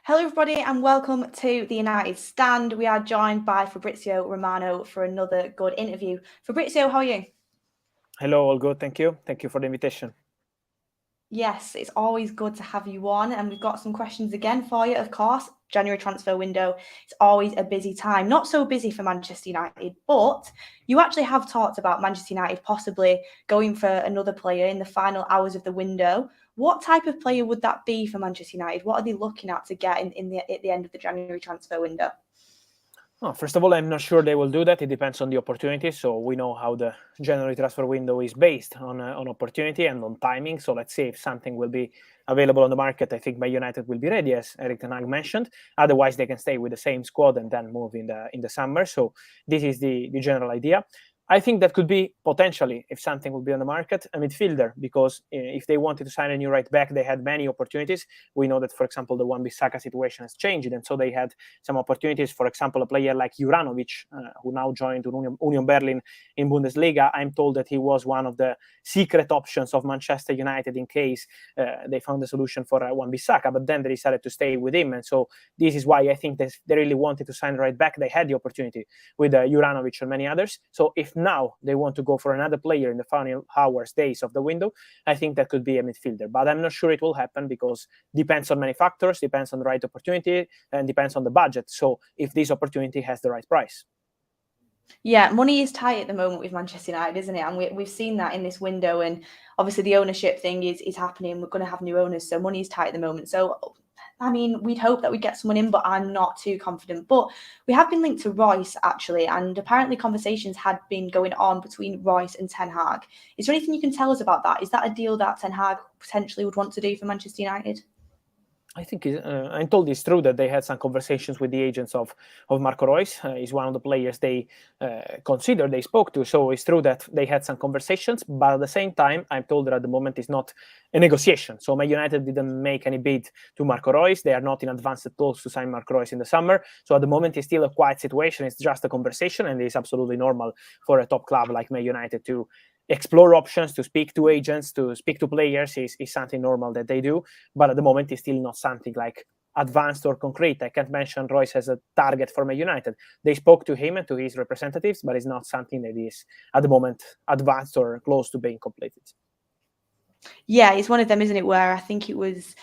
Hello everybody and welcome to the United Stand. We are joined by Fabrizio Romano for another good interview. Fabrizio, how are you? Hello, all good, thank you. Thank you for the invitation. Yes, it's always good to have you on, and we've got some questions again for you, of course. January transfer window, it's always a busy time. Not so busy for Manchester United, but you actually have talked about Manchester United possibly going for another player in the final hours of the window. What type of player would that be for Manchester United? What are they looking at to get at the end of the January transfer window? Oh, first of all, I'm not sure they will do that. It depends on the opportunity. So we know how the January transfer window is based on opportunity and on timing. So let's see if something will be available on the market. I think Man United will be ready, as Erik ten Hag mentioned. Otherwise, they can stay with the same squad and then move in the summer. So this is the general idea. I think that could be potentially, if something will be on the market, a midfielder, because if they wanted to sign a new right back, they had many opportunities. We know that, for example, the Wan-Bissaka situation has changed, and so they had some opportunities. For example, a player like Juranovic, who now joined Union Berlin in Bundesliga. I'm told that he was one of the secret options of Manchester United in case they found a solution for Wan-Bissaka, but then they decided to stay with him. And so this is why I think they really wanted to sign a right back. They had the opportunity with Juranovic and many others. So if now they want to go for another player in the final hours, days of the window, I think that could be a midfielder. But I'm not sure it will happen because depends on many factors, depends on the right opportunity, and depends on the budget. So if this opportunity has the right price. Yeah, money is tight at the moment with Manchester United, isn't it? And we've seen that in this window. And obviously the ownership thing is happening. We're going to have new owners, so money is tight at the moment. So, I mean, we'd hope that we'd get someone in, but I'm not too confident. But we have been linked to Reus, actually, and apparently conversations had been going on between Reus and Ten Hag. Is there anything you can tell us about that? Is that a deal that Ten Hag potentially would want to do for Manchester United? I think I'm told it's true that they had some conversations with the agents of Marco Reus. He's one of the players they considered, they spoke to. So it's true that they had some conversations, but at the same time, I'm told that at the moment it's not a negotiation. So Man United didn't make any bid to Marco Reus. They are not in advanced talks to sign Marco Reus in the summer. So at the moment, it's still a quiet situation. It's just a conversation, and it's absolutely normal for a top club like Man United to explore options, to speak to agents, to speak to players is something normal that they do. But at the moment, it's still not something like advanced or concrete. I can't mention Reus as a target for Man United. They spoke to him and to his representatives, but it's not something that is at the moment advanced or close to being completed. Yeah, it's one of them, isn't it, where I think it was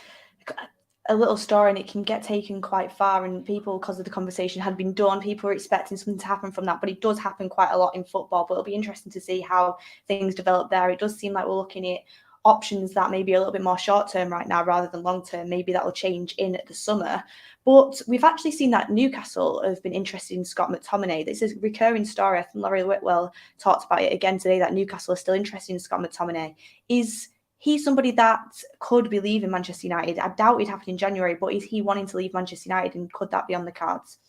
a little story and it can get taken quite far, and people, because of the conversation had been done, people were expecting something to happen from that, but it does happen quite a lot in football. But it'll be interesting to see how things develop there. It does seem like we're looking at options that may be a little bit more short term right now rather than long term. Maybe that will change in the summer. But we've actually seen that Newcastle have been interested in Scott McTominay. This is a recurring story. I think Laurie Whitwell talked about it again today, that Newcastle are still interested in Scott McTominay. Is he's somebody that could be leaving Manchester United? I doubt it'd happen in January, but is he wanting to leave Manchester United, and could that be on the cards?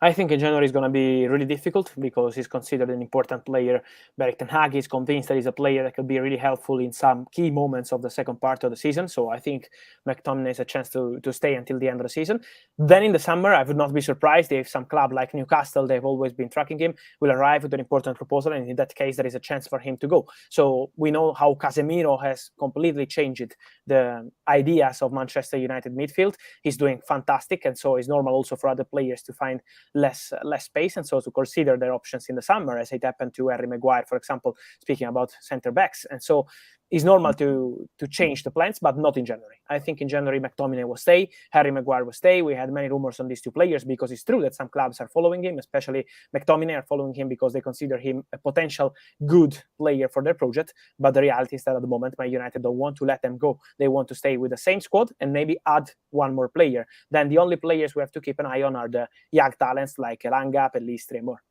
I think in January is going to be really difficult because he's considered an important player. Erik ten Hag is convinced that he's a player that could be really helpful in some key moments of the second part of the season. So I think McTominay has a chance to stay until the end of the season. Then in the summer, I would not be surprised if some club like Newcastle, they've always been tracking him, will arrive with an important proposal. And in that case, there is a chance for him to go. So we know how Casemiro has completely changed the ideas of Manchester United midfield. He's doing fantastic. And so it's normal also for other players to find less space, and so to consider their options in the summer, as it happened to Harry Maguire, for example, speaking about center backs. And so it's normal to change the plans, but not in January. I think in January McTominay will stay, Harry Maguire will stay. We had many rumors on these two players because it's true that some clubs are following him, especially McTominay are following him because they consider him a potential good player for their project. But the reality is that at the moment, Man United don't want to let them go. They want to stay with the same squad and maybe add one more player. Then the only players we have to keep an eye on are the young talents like Elanga, Pelistri, and more.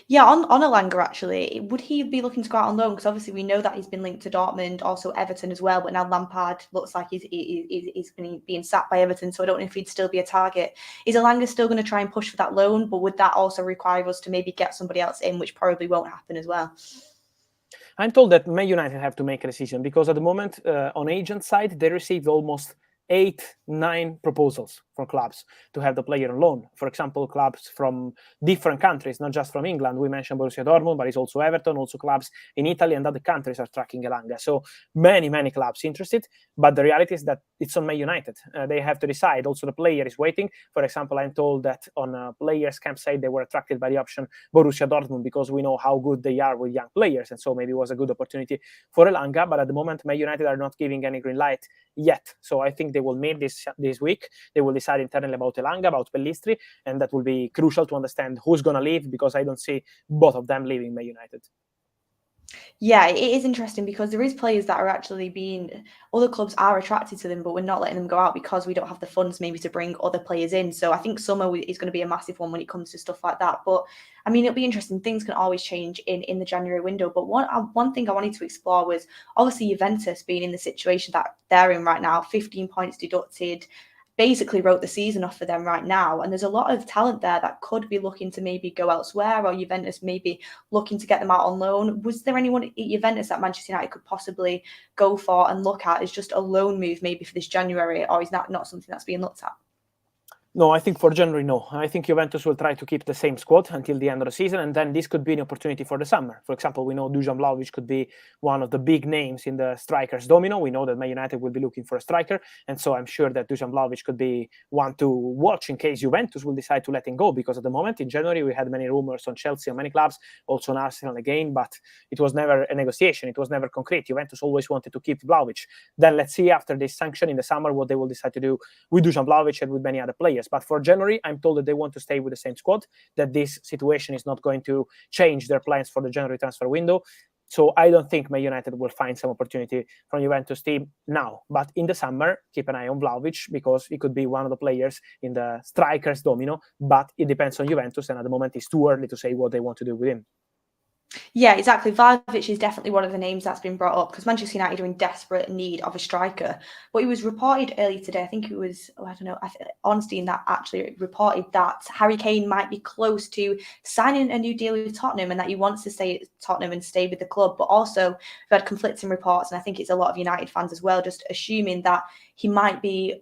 Yeah, on Elanga, actually, would he be looking to go out on loan? Because obviously we know that he's been linked to Dortmund, also Everton as well, but now Lampard looks like he's being sacked by Everton, so I don't know if he'd still be a target. Is Elanga still going to try and push for that loan, but would that also require us to maybe get somebody else in, which probably won't happen as well? I'm told that Man United have to make a decision because at the moment, on agent side, they received almost 8-9 proposals from clubs to have the player on loan. For example, clubs from different countries, not just from England. We mentioned Borussia Dortmund, but it's also Everton, also clubs in Italy and other countries are tracking Elanga. So many clubs interested, but the reality is that it's on Man United. They have to decide. Also, the player is waiting. For example, I'm told that on a players' campsite, they were attracted by the option Borussia Dortmund because we know how good they are with young players, and so maybe it was a good opportunity for Elanga. But at the moment, Man United are not giving any green light yet. So I think they will meet this week. They will decide internally about Elanga, about Pellistri, and that will be crucial to understand who's going to leave, because I don't see both of them leaving Man United. Yeah, it is interesting because there is players that are actually being, other clubs are attracted to them, but we're not letting them go out because we don't have the funds maybe to bring other players in. So I think summer is going to be a massive one when it comes to stuff like that. But I mean, it'll be interesting. Things can always change in the January window. But one thing I wanted to explore was obviously Juventus being in the situation that they're in right now, 15 points deducted, basically wrote the season off for them right now. And there's a lot of talent there that could be looking to maybe go elsewhere, or Juventus maybe looking to get them out on loan. Was there anyone at Juventus that Manchester United could possibly go for and look at as just a loan move maybe for this January, or is that not something that's being looked at? No, I think for January, no. I think Juventus will try to keep the same squad until the end of the season, and then this could be an opportunity for the summer. For example, we know Dusan Vlahovic could be one of the big names in the strikers domino. We know that Man United will be looking for a striker, and so I'm sure that Dusan Vlahovic could be one to watch in case Juventus will decide to let him go, because at the moment in January we had many rumors on Chelsea and many clubs, also on Arsenal again, but it was never a negotiation. It was never concrete. Juventus always wanted to keep Vlahovic. Then let's see after this sanction in the summer what they will decide to do with Dusan Vlahovic and with many other players. But for January, I'm told that they want to stay with the same squad, that this situation is not going to change their plans for the January transfer window. So I don't think Man United will find some opportunity from Juventus team now. But in the summer, keep an eye on Vlahovic, because he could be one of the players in the strikers domino. But it depends on Juventus, and at the moment it's too early to say what they want to do with him. Yeah, exactly. Vlahovic is definitely one of the names that's been brought up because Manchester United are in desperate need of a striker. But it was reported earlier today, I think it was, Ornstein that actually reported that Harry Kane might be close to signing a new deal with Tottenham and that he wants to stay at Tottenham and stay with the club. But also, we've had conflicting reports, and I think it's a lot of United fans as well, just assuming that he might be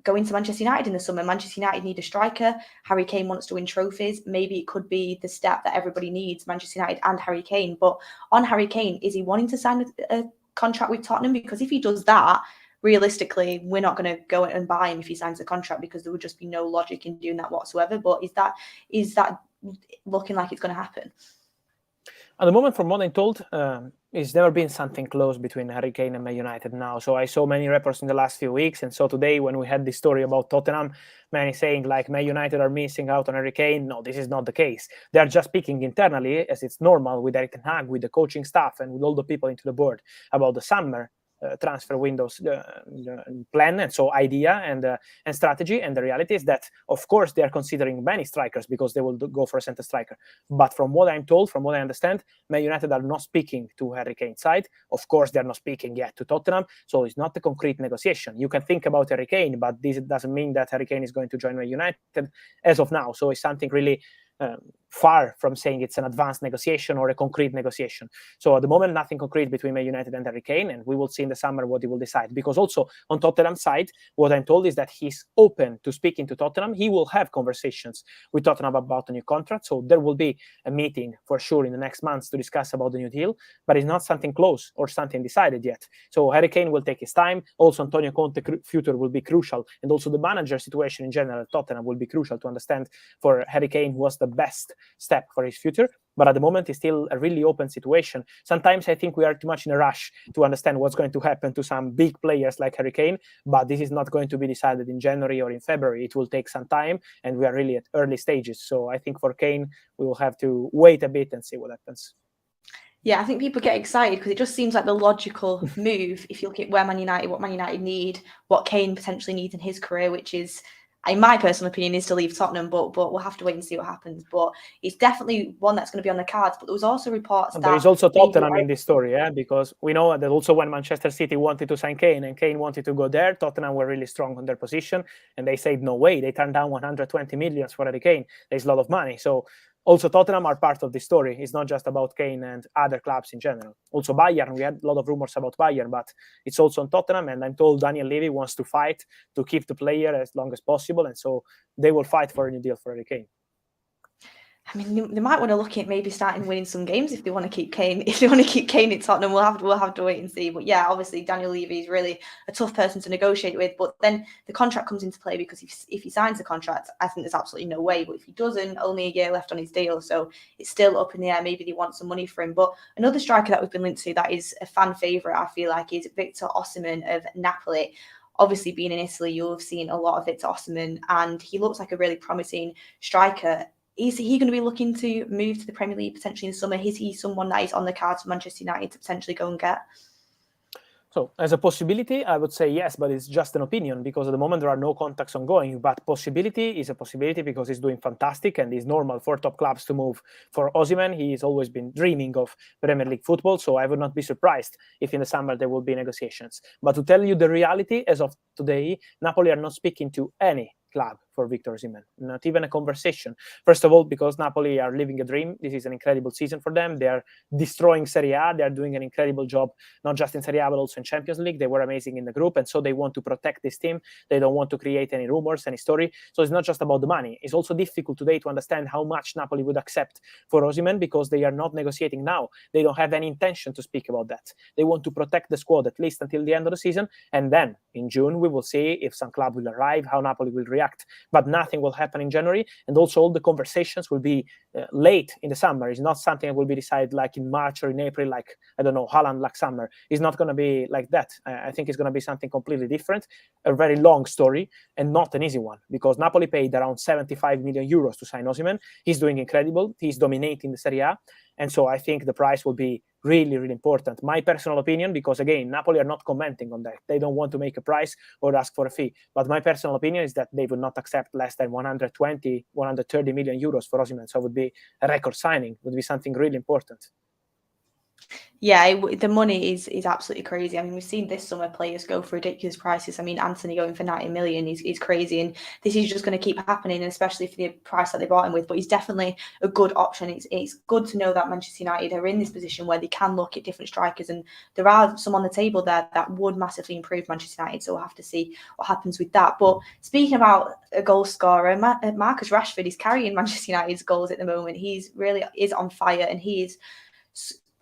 going to Manchester United in the summer. Manchester United need a striker. Harry Kane wants to win trophies. Maybe it could be the step that everybody needs, Manchester United and Harry Kane. But on Harry Kane, is he wanting to sign a contract with Tottenham? Because if he does that, realistically, we're not going to go and buy him if he signs a contract, because there would just be no logic in doing that whatsoever. But is that looking like it's going to happen? At the moment, from what I'm told, it's never been something close between Harry Kane and Man United now. So I saw many reports in the last few weeks. And so today, when we had this story about Tottenham, many saying like Man United are missing out on Harry Kane. No, this is not the case. They're just speaking internally, as it's normal, with Erik ten Hag, with the coaching staff, and with all the people into the board about the summer transfer windows plan, and so idea and strategy. And the reality is that, of course, they are considering many strikers because they will go for a center striker. But from what I'm told, from what I understand, Man United are not speaking to Harry Kane's side. Of course, they're not speaking yet to Tottenham, so it's not a concrete negotiation. You can think about Harry Kane, but this doesn't mean that Harry Kane is going to join Man United as of now. So it's something really far from saying it's an advanced negotiation or a concrete negotiation. So at the moment, nothing concrete between Man United and Harry Kane, and we will see in the summer what he will decide. Because also on Tottenham's side, what I'm told is that he's open to speaking to Tottenham. He will have conversations with Tottenham about a new contract. So there will be a meeting for sure in the next months to discuss about the new deal, but it's not something close or something decided yet. So Harry Kane will take his time. Also, Antonio Conte's future will be crucial, and also the manager situation in general at Tottenham will be crucial to understand for Harry Kane was the best step for his future. But at the moment, it's still a really open situation. Sometimes I think we are too much in a rush to understand what's going to happen to some big players like Harry Kane, but this is not going to be decided in January or in February. It will take some time, and we are really at early stages. So I think for Kane, we will have to wait a bit and see what happens. Yeah, I think people get excited because it just seems like the logical move if you look at what Man United need, what Kane potentially needs in his career, which is, in my personal opinion, is to leave Tottenham, but we'll have to wait and see what happens. But it's definitely one that's going to be on the cards. But there was also reports that there is also Tottenham in this story, because we know that also when Manchester City wanted to sign Kane and Kane wanted to go there, Tottenham were really strong on their position, and they said no way. They turned down 120 million for Harry Kane. There's a lot of money. So Also, Tottenham are part of the story. It's not just about Kane and other clubs in general. Also, Bayern, we had a lot of rumors about Bayern, but it's also on Tottenham. And I'm told Daniel Levy wants to fight to keep the player as long as possible. And so they will fight for a new deal for Harry Kane. I mean, they might want to look at maybe starting winning some games if they want to keep Kane. If they want to keep Kane at Tottenham, we'll have to wait and see. But yeah, obviously Daniel Levy is really a tough person to negotiate with. But then the contract comes into play, because if he signs the contract, I think there's absolutely no way. But if he doesn't, only a year left on his deal, so it's still up in the air. Maybe they want some money for him. But another striker that we've been linked to that is a fan favourite, I feel like, is Victor Osimhen of Napoli. Obviously, being in Italy, you'll have seen a lot of Victor Osimhen, and he looks like a really promising striker. Is he going to be looking to move to the Premier League potentially in the summer? Is he someone that is on the cards for Manchester United to potentially go and get? So as a possibility, I would say yes, but it's just an opinion, because at the moment there are no contacts ongoing. But possibility is a possibility because he's doing fantastic, and it's normal for top clubs to move for Osimhen. He's always been dreaming of Premier League football, so I would not be surprised if in the summer there will be negotiations. But to tell you the reality, as of today, Napoli are not speaking to any club for Victor Osimhen, not even a conversation. First of all, because Napoli are living a dream. This is an incredible season for them. They are destroying Serie A. They are doing an incredible job, not just in Serie A, but also in Champions League. They were amazing in the group, and so they want to protect this team. They don't want to create any rumors, any story. So it's not just about the money. It's also difficult today to understand how much Napoli would accept for Osimhen, because they are not negotiating now. They don't have any intention to speak about that. They want to protect the squad at least until the end of the season, and then in June we will see if some club will arrive, how Napoli will react. But nothing will happen in January, and also all the conversations will be late in the summer. It's not something that will be decided like in March or in April, like, I don't know, Haaland like summer. It's not going to be like that. I think it's going to be something completely different, a very long story, and not an easy one, because Napoli paid around 75 million euros to sign Osimhen. He's doing incredible. He's dominating the Serie A, and so I think the price will be really, really important. My personal opinion, because again, Napoli are not commenting on that. They don't want to make a price or ask for a fee. But my personal opinion is that they would not accept less than 120, 130 million euros for Osimhen. So it would be a record signing, would be something really important. Yeah, the money is absolutely crazy. I mean, we've seen this summer players go for ridiculous prices. I mean, Anthony going for 90 million is crazy, and this is just going to keep happening, and especially for the price that they bought him with. But he's definitely a good option. It's good to know that Manchester United are in this position where they can look at different strikers, and there are some on the table there that would massively improve Manchester United. So we'll have to see what happens with that. But speaking about a goal scorer, Marcus Rashford is carrying Manchester United's goals at the moment. He's really is on fire, and he is.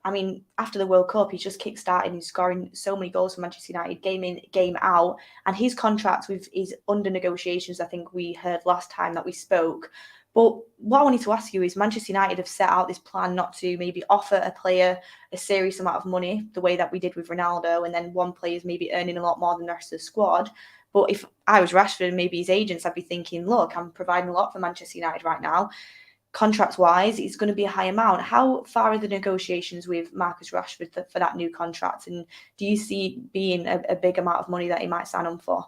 I mean, after the World Cup, he's just kick-starting and scoring so many goals for Manchester United, game in, game out. And his contract is under negotiations, I think we heard last time that we spoke. But what I wanted to ask you is, Manchester United have set out this plan not to maybe offer a player a serious amount of money, the way that we did with Ronaldo, and then one player is maybe earning a lot more than the rest of the squad. But if I was Rashford and maybe his agents, I'd be thinking, look, I'm providing a lot for Manchester United right now. Contract-wise, it's going to be a high amount. How far are the negotiations with Marcus Rashford for that new contract? And do you see being a big amount of money that he might sign on for?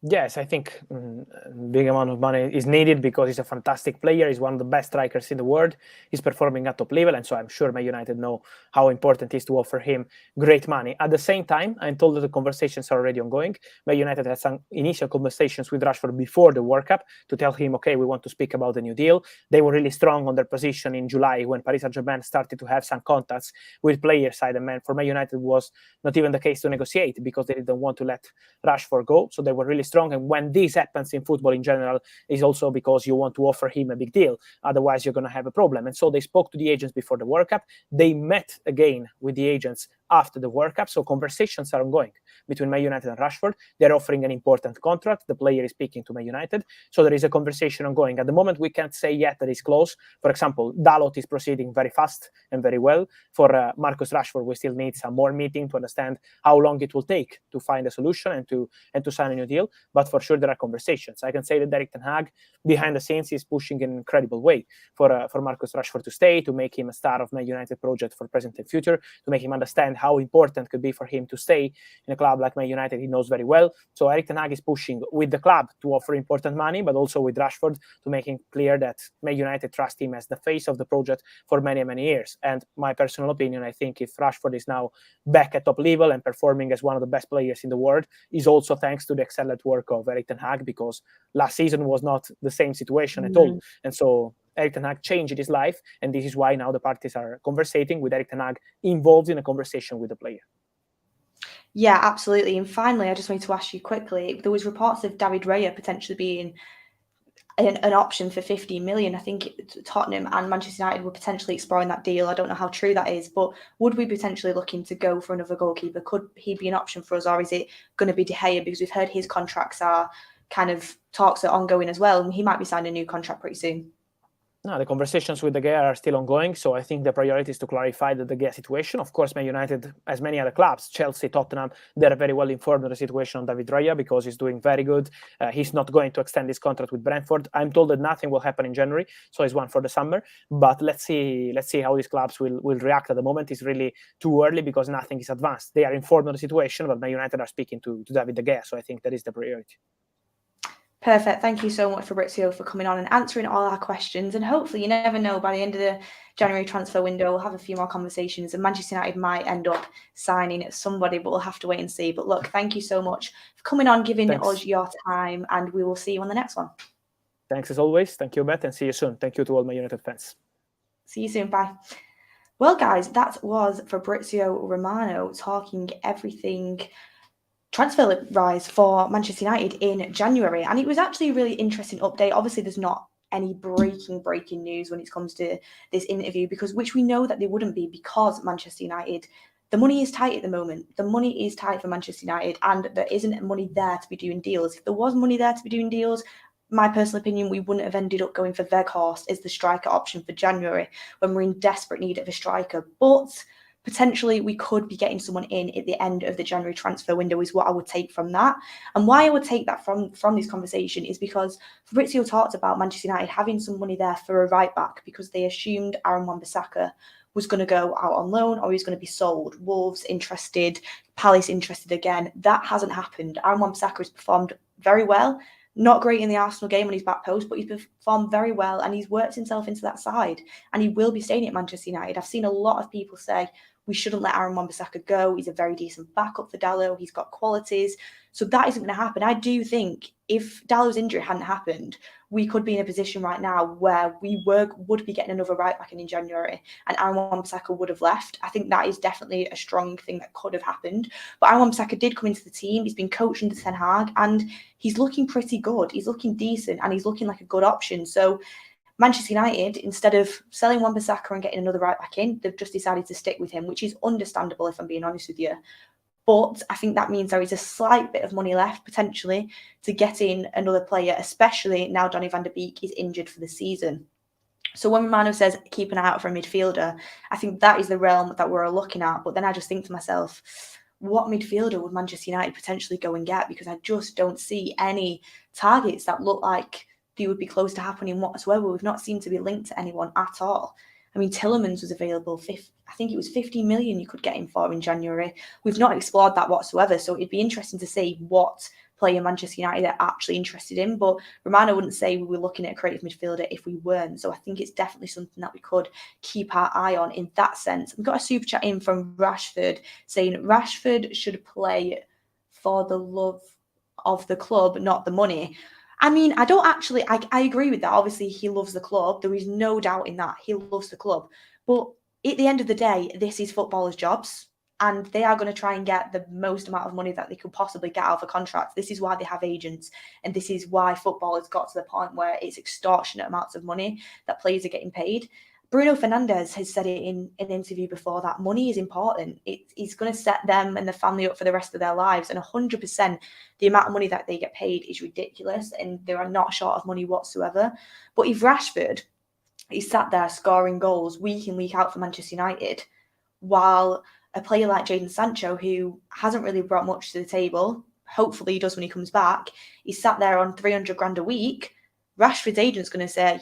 Yes, I think a big amount of money is needed, because he's a fantastic player. He's one of the best strikers in the world. He's performing at top level, and so I'm sure Man United know how important it is to offer him great money. At the same time, I'm told that the conversations are already ongoing. Man United had some initial conversations with Rashford before the World Cup to tell him, okay, we want to speak about the new deal. They were really strong on their position in July when Paris Saint-Germain started to have some contacts with player side, and for Man United was not even the case to negotiate, because they didn't want to let Rashford go. So they were really strong, and when this happens in football in general, is also because you want to offer him a big deal. Otherwise, you're going to have a problem. And so they spoke to the agents before the World Cup. They met again with the agents after the World Cup. So conversations are ongoing between Man United and Rashford. They're offering an important contract. The player is speaking to Man United. So there is a conversation ongoing. At the moment, we can't say yet that it's close. For example, Dalot is proceeding very fast and very well. For Marcus Rashford, we still need some more meeting to understand how long it will take to find a solution and to sign a new deal. But for sure, there are conversations. I can say that Erik ten Hag, behind the scenes, is pushing in an incredible way for Marcus Rashford to stay, to make him a star of Man United project for present and future, to make him understand how important it could be for him to stay in a club like Man United. He knows very well. So Erik ten Hag is pushing with the club to offer important money, but also with Rashford to make him clear that Man United trust him as the face of the project for many, many years. And my personal opinion, I think if Rashford is now back at top level and performing as one of the best players in the world, is also thanks to the excellent work of Erik ten Hag, because last season was not the same situation at all. And so Erik ten Hag changed his life, and this is why now the parties are conversating with Erik ten Hag involved in a conversation with the player. Yeah, absolutely. And finally, I just wanted to ask you quickly, there was reports of David Raya potentially being an option for 15 million. I think Tottenham and Manchester United were potentially exploring that deal. I don't know how true that is, but would we potentially looking to go for another goalkeeper? Could he be an option for us, or is it going to be De Gea? Because we've heard his contracts are kind of talks are ongoing as well, and he might be signing a new contract pretty soon. No, the conversations with De Gea are still ongoing, so I think the priority is to clarify the De Gea situation. Of course, Man United, as many other clubs, Chelsea, Tottenham, they're very well informed of the situation on David Raya because he's doing very good. He's not going to extend his contract with Brentford. I'm told that nothing will happen in January, so he's one for the summer. But let's see how these clubs will react. At the moment, it's really too early because nothing is advanced. They are informed of the situation, but Man United are speaking to David De Gea, so I think that is the priority. Perfect. Thank you so much, Fabrizio, for coming on and answering all our questions. And hopefully, you never know, by the end of the January transfer window, we'll have a few more conversations and Manchester United might end up signing somebody, but we'll have to wait and see. But look, thank you so much for coming on, giving us your time, and we will see you on the next one. Thanks as always. Thank you, Beth, and see you soon. Thank you to all my United fans. See you soon. Bye. Well, guys, that was Fabrizio Romano talking everything transfer rise for Manchester United in January. And it was actually a really interesting update. Obviously, there's not any breaking news when it comes to this interview, which we know that there wouldn't be, because Manchester United, the money is tight at the moment. The money is tight for Manchester United, and there isn't money there to be doing deals. If there was money there to be doing deals, my personal opinion, we wouldn't have ended up going for Weghorst as the striker option for January when we're in desperate need of a striker. But potentially we could be getting someone in at the end of the January transfer window is what I would take from that. And why I would take that from this conversation is because Fabrizio talked about Manchester United having some money there for a right back because they assumed Aaron Wan-Bissaka was going to go out on loan or he was going to be sold. Wolves interested, Palace interested again. That hasn't happened. Aaron Wan-Bissaka has performed very well. Not great in the Arsenal game on his back post, but he's performed very well and he's worked himself into that side. And he will be staying at Manchester United. I've seen a lot of people say we shouldn't let Aaron Wan-Bissaka go. He's a very decent backup for Dalot. He's got qualities. So that isn't going to happen. I do think if Dalot's injury hadn't happened, we could be in a position right now where we would be getting another right back in January and Aaron Wan-Bissaka would have left. I think that is definitely a strong thing that could have happened. But Aaron Wan-Bissaka did come into the team. He's been coached under Ten Hag and he's looking pretty good. He's looking decent and he's looking like a good option. So Manchester United, instead of selling Wan-Bissaka and getting another right back in, they've just decided to stick with him, which is understandable if I'm being honest with you. But I think that means there is a slight bit of money left potentially to get in another player, especially now Donny van de Beek is injured for the season. So when Romano says keep an eye out for a midfielder, I think that is the realm that we're looking at. But then I just think to myself, what midfielder would Manchester United potentially go and get? Because I just don't see any targets that look like they would be close to happening whatsoever. We've not seemed to be linked to anyone at all. I mean, Tielemans was available. I think it was 50 million you could get him for in January. We've not explored that whatsoever. So it'd be interesting to see what player Manchester United are actually interested in. But Romano wouldn't say we were looking at a creative midfielder if we weren't. So I think it's definitely something that we could keep our eye on in that sense. We've got a super chat in from Rashford saying Rashford should play for the love of the club, not the money. I mean, I agree with that. Obviously, he loves the club. There is no doubt in that. He loves the club. But at the end of the day, this is footballers' jobs. And they are going to try and get the most amount of money that they could possibly get out of a contract. This is why they have agents. And this is why football has got to the point where it's extortionate amounts of money that players are getting paid. Bruno Fernandes has said it in an interview before that money is important. It's going to set them and the family up for the rest of their lives. And 100%, the amount of money that they get paid is ridiculous. And they are not short of money whatsoever. But if Rashford is sat there scoring goals week in, week out for Manchester United, while a player like Jadon Sancho, who hasn't really brought much to the table, hopefully he does when he comes back, he's sat there on 300 grand a week, Rashford's agent's going to say,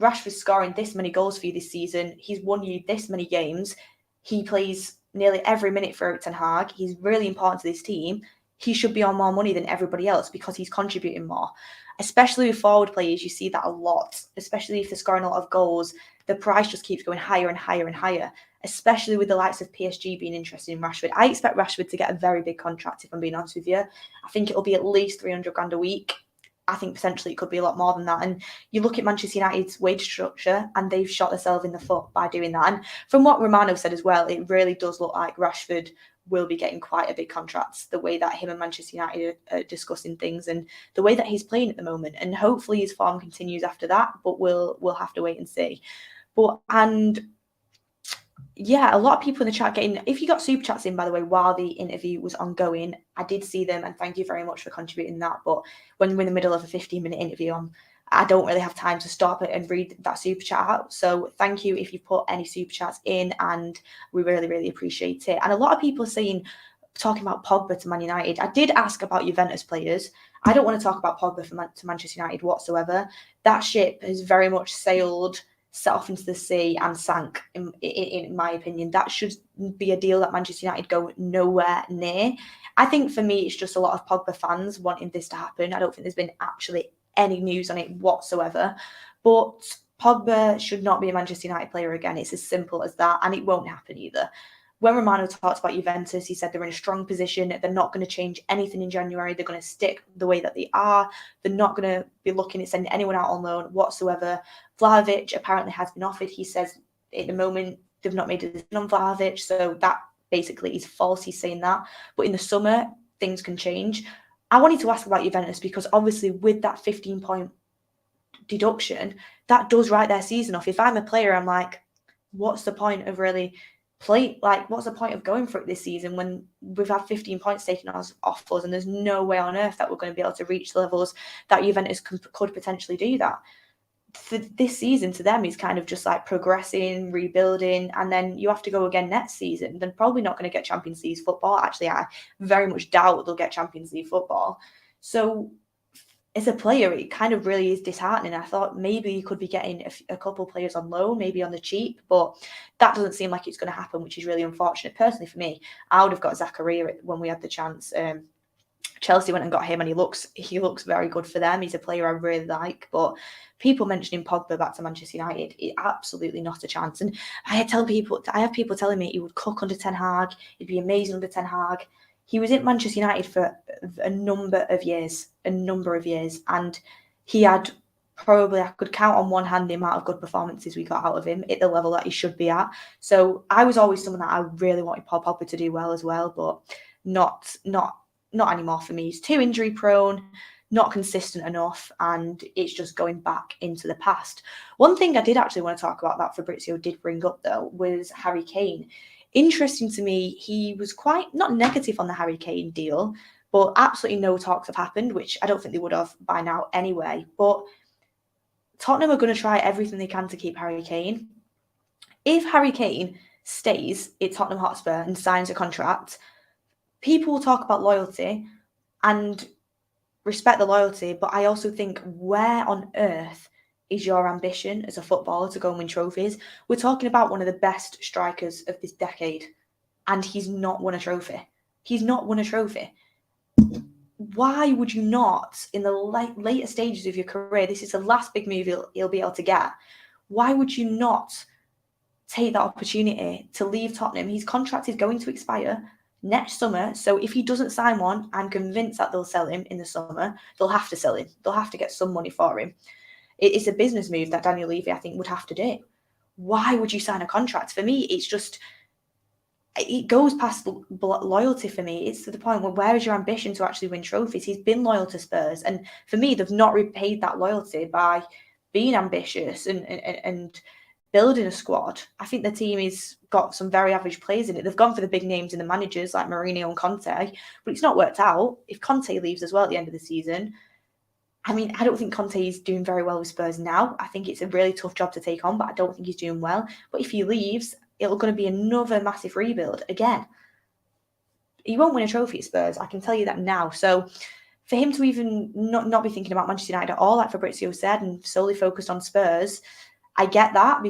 Rashford's scoring this many goals for you this season. He's won you this many games. He plays nearly every minute for Erik ten Hag. He's really important to this team. He should be on more money than everybody else because he's contributing more. Especially with forward players, you see that a lot. Especially if they're scoring a lot of goals, the price just keeps going higher and higher and higher. Especially with the likes of PSG being interested in Rashford. I expect Rashford to get a very big contract, if I'm being honest with you. I think it'll be at least 300 grand a week. I think potentially it could be a lot more than that. And you look at Manchester United's wage structure and they've shot themselves in the foot by doing that. And from what Romano said as well, it really does look like Rashford will be getting quite a big contract, the way that him and Manchester United are discussing things and the way that he's playing at the moment. And hopefully his form continues after that, but we'll have to wait and see. Yeah, a lot of people in the chat getting, if you got super chats in, by the way, while the interview was ongoing, I did see them and thank you very much for contributing that. But when we're in the middle of a 15-minute interview, I don't really have time to stop it and read that super chat out. So thank you if you put any super chats in, and we really, really appreciate it. And a lot of people are talking about Pogba to Man United. I did ask about Juventus players. I don't want to talk about Pogba to Manchester United whatsoever. That ship has very much sailed, set off into the sea and sank, in my opinion. That should be a deal that Manchester United go nowhere near. I think for me, it's just a lot of Pogba fans wanting this to happen. I don't think there's been actually any news on it whatsoever. But Pogba should not be a Manchester United player again. It's as simple as that, and it won't happen either. When Romano talked about Juventus, he said they're in a strong position. They're not going to change anything in January. They're going to stick the way that they are. They're not going to be looking at sending anyone out on loan whatsoever. Vlahovic apparently has been offered. He says at the moment they've not made a decision on Vlahovic, so that basically is false. He's saying that. But in the summer, things can change. I wanted to ask about Juventus because obviously with that 15-point deduction, that does write their season off. If I'm a player, I'm like, what's the point of really what's the point of going for it this season when we've had 15 points taken off us and there's no way on earth that we're going to be able to reach the levels that Juventus could potentially do that. For this season, to them, is kind of just like progressing, rebuilding, and then you have to go again next season. They're probably not going to get Champions League football. Actually, I very much doubt they'll get Champions League football. So as a player, it kind of really is disheartening. I thought maybe you could be getting a couple players on loan, maybe on the cheap, but that doesn't seem like it's going to happen, which is really unfortunate. Personally, for me, I would have got Zakaria when we had the chance. Chelsea went and got him, and he looks very good for them. He's a player I really like, but people mentioning Pogba back to Manchester United, absolutely not a chance. And I have people telling me he would cook under Ten Hag, he'd be amazing under Ten Hag. He was at Manchester United for a number of years, and he had probably, I could count on one hand the amount of good performances we got out of him at the level that he should be at. So I was always someone that I really wanted Paul Pogba to do well as well, but not anymore for me. He's too injury prone, not consistent enough, and it's just going back into the past. One thing I did actually want to talk about that Fabrizio did bring up though was Harry Kane. Interesting to me, he was quite not negative on the Harry Kane deal, but absolutely no talks have happened, which I don't think they would have by now anyway. But Tottenham are going to try everything they can to keep Harry Kane. If Harry Kane stays at Tottenham Hotspur and signs a contract, people will talk about loyalty and respect the loyalty, but I also think, where on earth is your ambition as a footballer to go and win trophies? We're talking about one of the best strikers of this decade, and he's not won a trophy. Why would you not, in the later stages of your career, this is the last big move he'll be able to get, why would you not take that opportunity to leave Tottenham? His contract is going to expire next summer, so if he doesn't sign one, I'm convinced that they'll sell him in the summer. They'll have to sell him. They'll have to get some money for him. It's a business move that Daniel Levy, I think, would have to do. Why would you sign a contract? For me, it's just, it goes past loyalty for me. It's to the point where is your ambition to actually win trophies? He's been loyal to Spurs, and for me, they've not repaid that loyalty by being ambitious and building a squad. I think the team has got some very average players in it. They've gone for the big names in the managers like Mourinho and Conte, but it's not worked out. If Conte leaves as well at the end of the season, I mean, I don't think Conte is doing very well with Spurs now. I think it's a really tough job to take on, but I don't think he's doing well. But if he leaves, it's going to be another massive rebuild again. He won't win a trophy at Spurs, I can tell you that now. So for him to even not be thinking about Manchester United at all, like Fabrizio said, and solely focused on Spurs, I get that,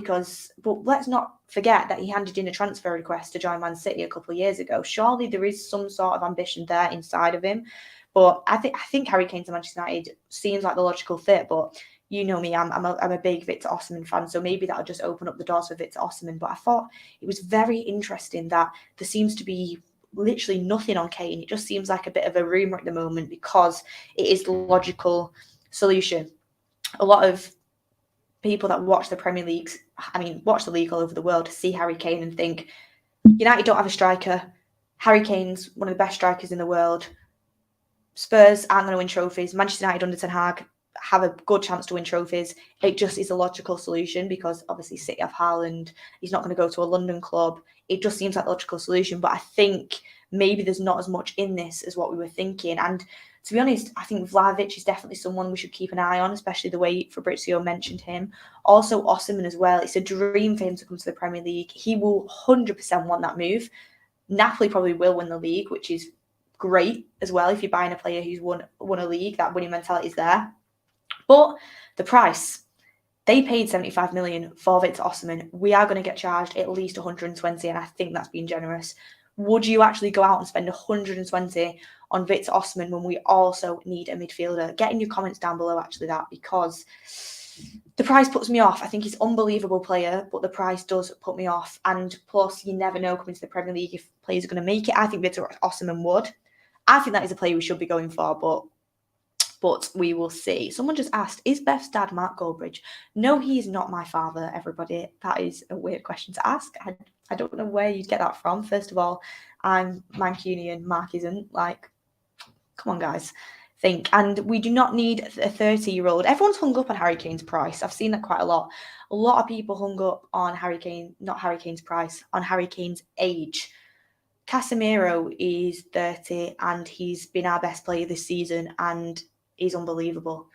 but let's not forget that he handed in a transfer request to join Man City a couple of years ago. Surely there is some sort of ambition there inside of him. But I think Harry Kane to Manchester United seems like the logical fit. But you know me, I'm a big Victor Osimhen fan, so maybe that'll just open up the doors for Victor Osimhen. But I thought it was very interesting that there seems to be literally nothing on Kane. It just seems like a bit of a rumour at the moment because it is the logical solution. A lot of people that watch the Premier League, watch the league all over the world, see Harry Kane and think, United don't have a striker. Harry Kane's one of the best strikers in the world. Spurs aren't going to win trophies. Manchester United under Ten Hag have a good chance to win trophies. It just is a logical solution because obviously City have Haaland. He's not going to go to a London club. It just seems like a logical solution. But I think maybe there's not as much in this as what we were thinking. And to be honest, I think Vlahovic is definitely someone we should keep an eye on, especially the way Fabrizio mentioned him. Also Osimhen as well. It's a dream for him to come to the Premier League. He will 100% want that move. Napoli probably will win the league, which is great as well. If you're buying a player who's won a league, that winning mentality is there. But the price, they paid 75 million for Victor Osimhen. We are going to get charged at least 120, and I think that's being generous. Would you actually go out and spend 120 on Victor Osimhen when we also need a midfielder? Get in your comments down below actually that, because the price puts me off. I think he's an unbelievable player, but the price does put me off. And plus, you never know coming to the Premier League if players are going to make it. I think Victor Osimhen would. I think that is a player we should be going for, but we will see. Someone just asked, is Beth's dad Mark Goldbridge? No, he is not my father, everybody. That is a weird question to ask. I don't know where you'd get that from. First of all, I'm Mancunian, Mark isn't. Like, come on, guys. Think. And we do not need a 30-year-old. Everyone's hung up on Harry Kane's price. I've seen that quite a lot. A lot of people hung up on Harry Kane, not Harry Kane's price, on Harry Kane's age. Casemiro is 30 and he's been our best player this season and is unbelievable.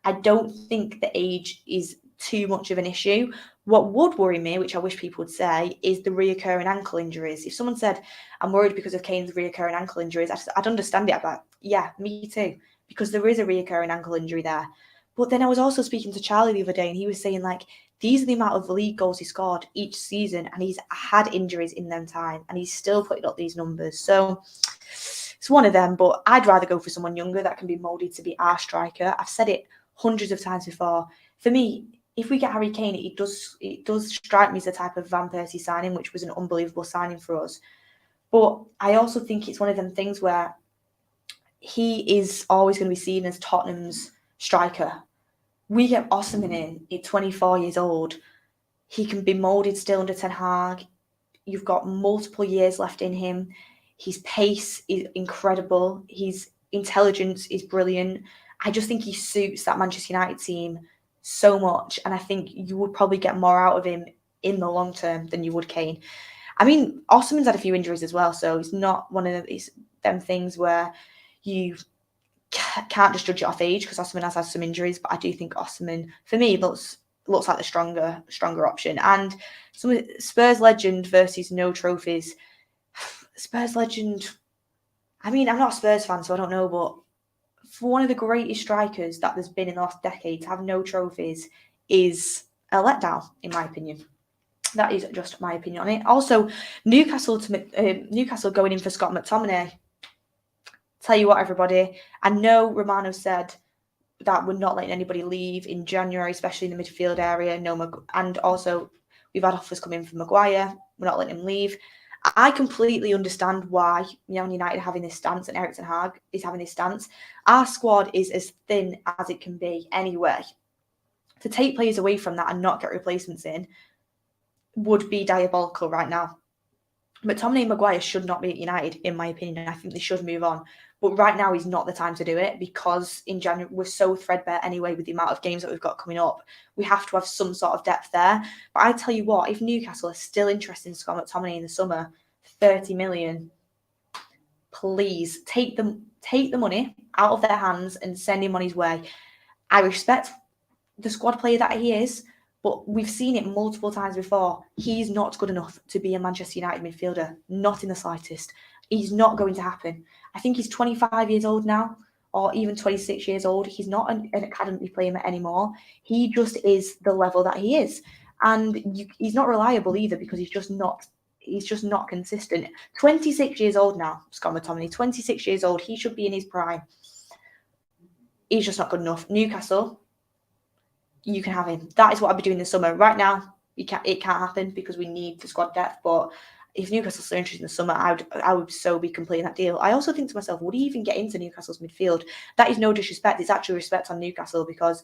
I don't think the age is too much of an issue. What would worry me, which I wish people would say, is the reoccurring ankle injuries. If someone said, I'm worried because of Kane's reoccurring ankle injuries, I'd understand it. I'd be like, yeah, me too, because there is a reoccurring ankle injury there. But then I was also speaking to Charlie the other day and he was saying, like, these are the amount of league goals he scored each season and he's had injuries in them time and he's still putting up these numbers. So it's one of them, but I'd rather go for someone younger that can be moulded to be our striker. I've said it hundreds of times before. For me, if we get Harry Kane, it does strike me as the type of Van Persie signing, which was an unbelievable signing for us. But I also think it's one of them things where he is always going to be seen as Tottenham's striker. We get Osimhen in at 24 years old. He can be moulded still under Ten Hag. You've got multiple years left in him. His pace is incredible. His intelligence is brilliant. I just think he suits that Manchester United team so much. And I think you would probably get more out of him in the long term than you would Kane. I mean, Osimhen's had a few injuries as well. So it's not one of them things where you can't just judge it off age, because Osimhen has had some injuries, but I do think Osimhen, for me, looks like the stronger option. And some Spurs legend versus no trophies. Spurs legend, I mean, I'm not a Spurs fan, so I don't know, but for one of the greatest strikers that there's been in the last decade to have no trophies is a letdown, in my opinion. That is just my opinion on it. Also, Newcastle going in for Scott McTominay. Tell you what, everybody, I know Romano said that we're not letting anybody leave in January, especially in the midfield area. And also we've had offers come in from Maguire. We're not letting him leave. I completely understand why United are having this stance and Erik ten Hag is having this stance. Our squad is as thin as it can be anyway. To take players away from that and not get replacements in would be diabolical right now. McTominay and Maguire should not be at United, in my opinion. I think they should move on. But right now is not the time to do it, because in January we're so threadbare anyway with the amount of games that we've got coming up. We have to have some sort of depth there. But I tell you what, if Newcastle are still interested in Scott McTominay in the summer, 30 million, please take the money out of their hands and send him on his way. I respect the squad player that he is, but we've seen it multiple times before. He's not good enough to be a Manchester United midfielder, not in the slightest. He's not going to happen. I think he's 25 years old now, or even 26 years old. He's not an academy player anymore. He just is the level that he is. And he's not reliable either, because he's just not consistent. 26 years old now, Scott McTominay, 26 years old. He should be in his prime. He's just not good enough. Newcastle, you can have him. That is what I'll be doing this summer. Right now, it can't happen because we need the squad depth, but if Newcastle's so interested in the summer, I would so be completing that deal. I also think to myself, would he even get into Newcastle's midfield? That is no disrespect. It's actually respect on Newcastle, because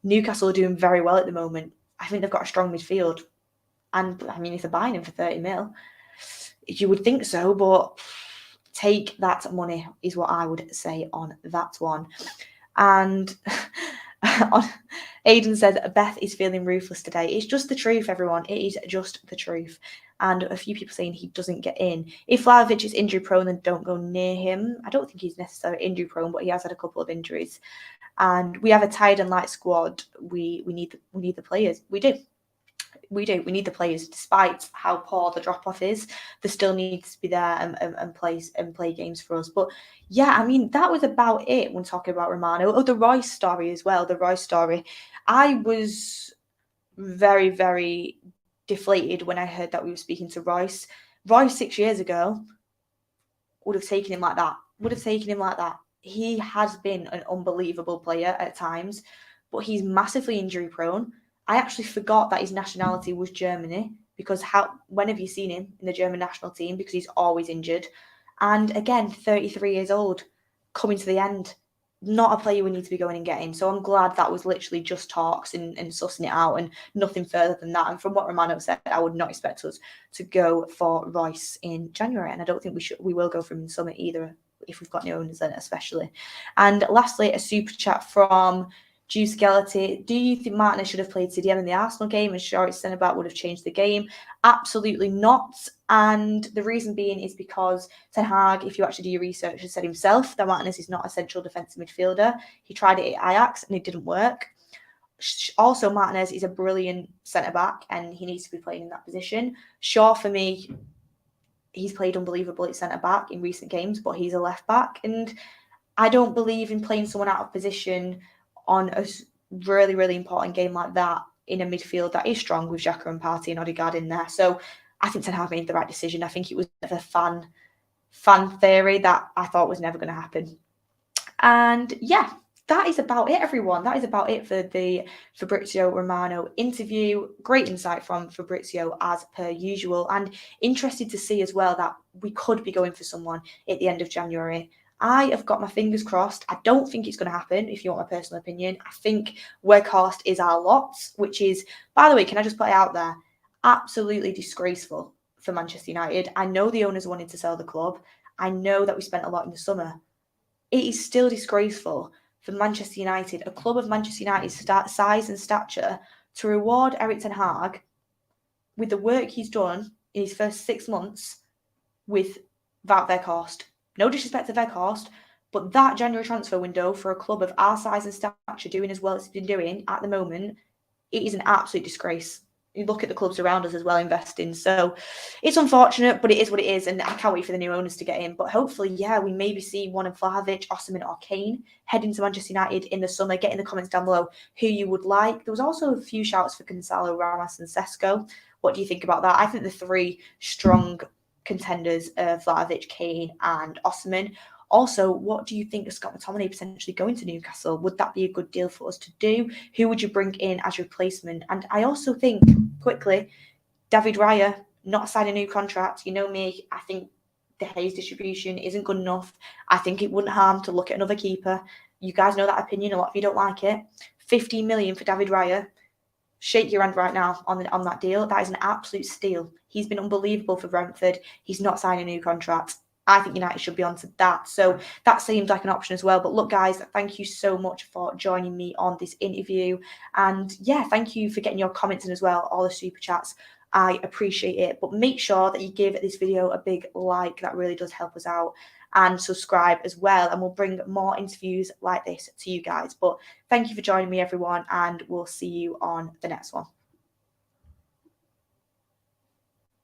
Newcastle are doing very well at the moment. I think they've got a strong midfield. And I mean, if they're buying him for 30 mil, you would think so, but take that money is what I would say on that one. And Aidan says, Beth is feeling ruthless today. It's just the truth, everyone. It is just the truth. And a few people saying he doesn't get in. If Vlahovic is injury prone, then don't go near him. I don't think he's necessarily injury prone, but he has had a couple of injuries. And we have a tired and light squad. We need the players. We do. We need the players, despite how poor the drop off is. They still need to be there and play games for us. But yeah, I mean, that was about it when talking about Romano. Oh, the Reus story as well. The Reus story. I was very, very deflated when I heard that we were speaking to Reus. Reus 6 years ago would have taken him like that. He has been an unbelievable player at times, but he's massively injury prone. I actually forgot that his nationality was Germany, because when have you seen him in the German national team? Because he's always injured. And again, 33 years old, coming to the end, not a player we need to be going and getting. So I'm glad that was literally just talks and sussing it out and nothing further than that. And from what Romano said, I would not expect us to go for Reus in January. And I don't think we will go for him in summer either, if we've got new owners then especially. And lastly, a super chat from Juice Skeleton. Do you think Martinez should have played CDM in the Arsenal game and Sharif centre-back would have changed the game? Absolutely not. And the reason being is because Ten Hag, if you actually do your research, has said himself that Martinez is not a central defensive midfielder. He tried it at Ajax and it didn't work. Also, Martinez is a brilliant centre-back and he needs to be playing in that position. Shaw, for me, he's played unbelievably at centre-back in recent games, but he's a left-back. And I don't believe in playing someone out of position on a really, really important game like that in a midfield that is strong with Xhaka and Partey and Odegaard in there. So I think Ten Hag made the right decision. I think it was a fan theory that I thought was never going to happen. And yeah, that is about it, everyone. That is about it for the Fabrizio Romano interview. Great insight from Fabrizio as per usual, and interested to see as well that we could be going for someone at the end of January. I have got my fingers crossed. I don't think it's going to happen, if you want my personal opinion. I think Weghorst is our lot, which is, by the way, can I just put it out there, absolutely disgraceful for Manchester United. I know the owners wanted to sell the club. I know that we spent a lot in the summer. It is still disgraceful for Manchester United, a club of Manchester United's size and stature, to reward Erik ten Hag with the work he's done in his first 6 months without Weghorst. No disrespect to Weghorst, but that January transfer window for a club of our size and stature doing as well as it's been doing at the moment, it is an absolute disgrace. You look at the clubs around us as well investing. So it's unfortunate, but it is what it is. And I can't wait for the new owners to get in. But hopefully, yeah, we maybe see one of Vlahovic, Osimhen or Kane heading to Manchester United in the summer. Get in the comments down below who you would like. There was also a few shouts for Gonzalo Ramos and Sesko. What do you think about that? I think the three strong contenders of Vlahovic, Kane and Osimhen. Also, what do you think of Scott McTominay potentially going to Newcastle? Would that be a good deal for us to do? Who would you bring in as replacement? And I also think, quickly, David Raya not sign a new contract. You know me, I think the Hayes distribution isn't good enough. I think it wouldn't harm to look at another keeper. You guys know that opinion. A lot of you don't like it. 15 million for David Raya. Shake your hand right now on that deal. That is an absolute steal. He's been unbelievable for Brentford. He's not signing a new contract. I think United should be on to that. So that seems like an option as well. But look, guys, thank you so much for joining me on this interview. And yeah, thank you for getting your comments in as well, all the super chats. I appreciate it. But make sure that you give this video a big like. That really does help us out. And subscribe as well. And we'll bring more interviews like this to you guys. But thank you for joining me, everyone. And we'll see you on the next one.